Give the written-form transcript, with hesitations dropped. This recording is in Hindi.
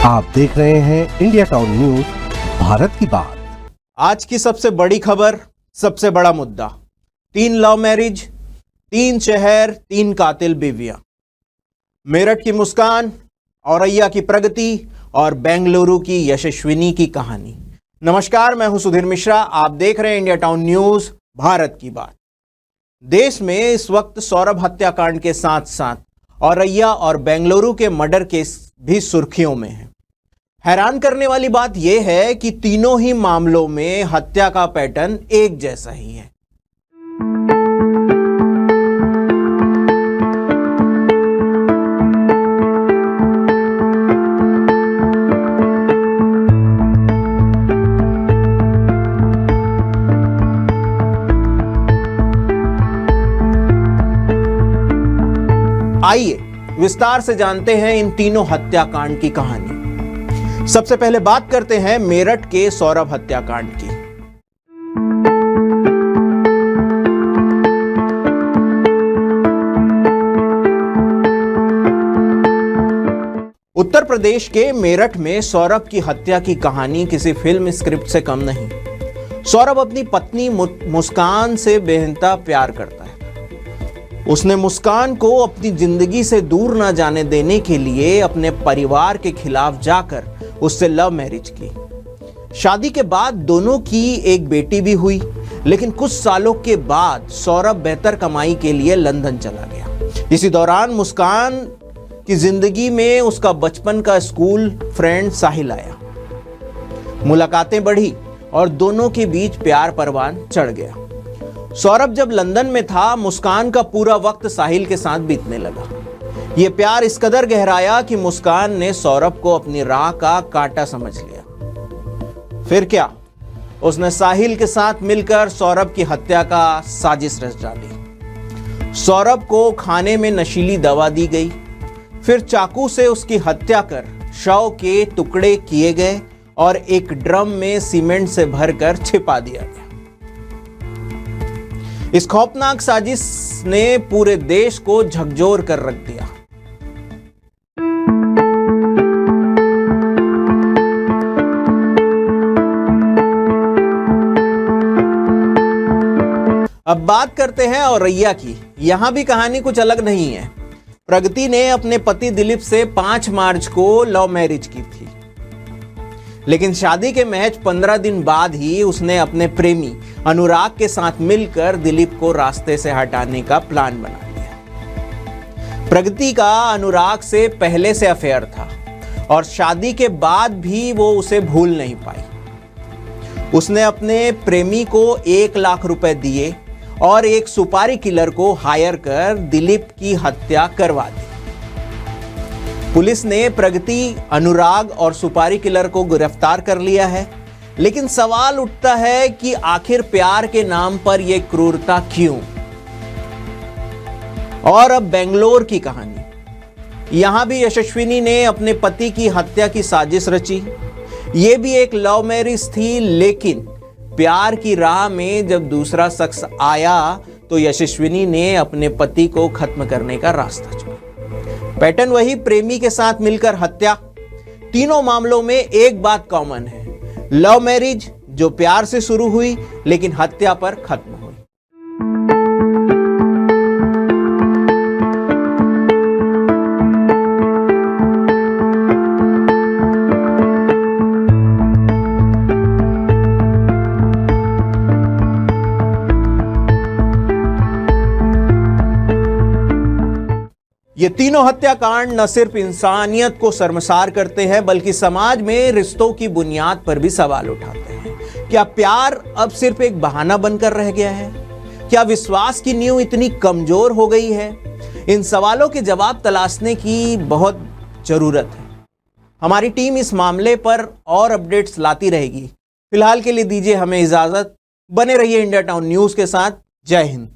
आप देख रहे हैं इंडिया टाउन न्यूज, भारत की बात। आज की सबसे बड़ी खबर, सबसे बड़ा मुद्दा, 3 लव मैरिज, 3 शहर, 3 कातिल बीवियां। मेरठ की मुस्कान, औरैया की प्रगति और बेंगलुरु की यशस्विनी की कहानी। नमस्कार, मैं हूं सुधीर मिश्रा। आप देख रहे हैं इंडिया टाउन न्यूज, भारत की बात। देश में इस वक्त सौरभ हत्याकांड के साथ साथ औरैया और बेंगलुरु के मर्डर केस भी सुर्खियों में है। हैरान करने वाली बात यह है कि तीनों ही मामलों में हत्या का पैटर्न एक जैसा ही है। आइए विस्तार से जानते हैं इन तीनों हत्याकांड की कहानी। सबसे पहले बात करते हैं मेरठ के सौरभ हत्याकांड की। उत्तर प्रदेश के मेरठ में सौरभ की हत्या की कहानी किसी फिल्म स्क्रिप्ट से कम नहीं। सौरभ अपनी पत्नी मुस्कान से बेइंतहा प्यार करता है। उसने मुस्कान को अपनी जिंदगी से दूर न जाने देने के लिए अपने परिवार के खिलाफ जाकर उससे लव मैरिज की। शादी के बाद दोनों की एक बेटी भी हुई, लेकिन कुछ सालों के बाद सौरभ बेहतर कमाई के लिए लंदन चला गया। इसी दौरान मुस्कान की जिंदगी में उसका बचपन का स्कूल फ्रेंड साहिल आया। मुलाकातें बढ़ी और दोनों के बीच प्यार परवान चढ़ गया। सौरभ जब लंदन में था, मुस्कान का पूरा वक्त साहिल के साथ बीतने लगा। यह प्यार इस कदर गहराया कि मुस्कान ने सौरभ को अपनी राह का कांटा समझ लिया। फिर क्या, उसने साहिल के साथ मिलकर सौरभ की हत्या का साजिश रच डाली। सौरभ को खाने में नशीली दवा दी गई, फिर चाकू से उसकी हत्या कर शव के टुकड़े किए गए और एक ड्रम में सीमेंट से भरकर छिपा दिया गया। इस खौफनाक साजिश ने पूरे देश को झकझोर कर रख दिया। अब बात करते हैं औरैया की। यहां भी कहानी कुछ अलग नहीं है। प्रगति ने अपने पति दिलीप से 5 मार्च को लव मैरिज की थी, लेकिन शादी के महज 15 दिन बाद ही उसने अपने प्रेमी अनुराग के साथ मिलकर दिलीप को रास्ते से हटाने का प्लान बना लिया। प्रगति का अनुराग से पहले से अफेयर था और शादी के बाद भी वो उसे भूल नहीं पाई। उसने अपने प्रेमी को 1 लाख रुपए दिए और एक सुपारी किलर को हायर कर दिलीप की हत्या करवा दी। पुलिस ने प्रगति, अनुराग और सुपारी किलर को गिरफ्तार कर लिया है, लेकिन सवाल उठता है कि आखिर प्यार के नाम पर यह क्रूरता क्यों? और अब बेंगलोर की कहानी। यहां भी यशस्विनी ने अपने पति की हत्या की साजिश रची। यह भी एक लव मैरिज थी, लेकिन प्यार की राह में जब दूसरा शख्स आया तो यशस्विनी ने अपने पति को खत्म करने का रास्ता चुना। पैटर्न वही, प्रेमी के साथ मिलकर हत्या। तीनों मामलों में एक बात कॉमन है, लव मैरिज जो प्यार से शुरू हुई लेकिन हत्या पर खत्म हुई। ये तीनों हत्याकांड न सिर्फ इंसानियत को शर्मसार करते हैं, बल्कि समाज में रिश्तों की बुनियाद पर भी सवाल उठाते हैं। क्या प्यार अब सिर्फ एक बहाना बनकर रह गया है? क्या विश्वास की नींव इतनी कमजोर हो गई है? इन सवालों के जवाब तलाशने की बहुत जरूरत है। हमारी टीम इस मामले पर और अपडेट्स लाती रहेगी। फिलहाल के लिए दीजिए हमें इजाजत। बने रहिए इंडिया टाउन न्यूज के साथ। जय हिंद।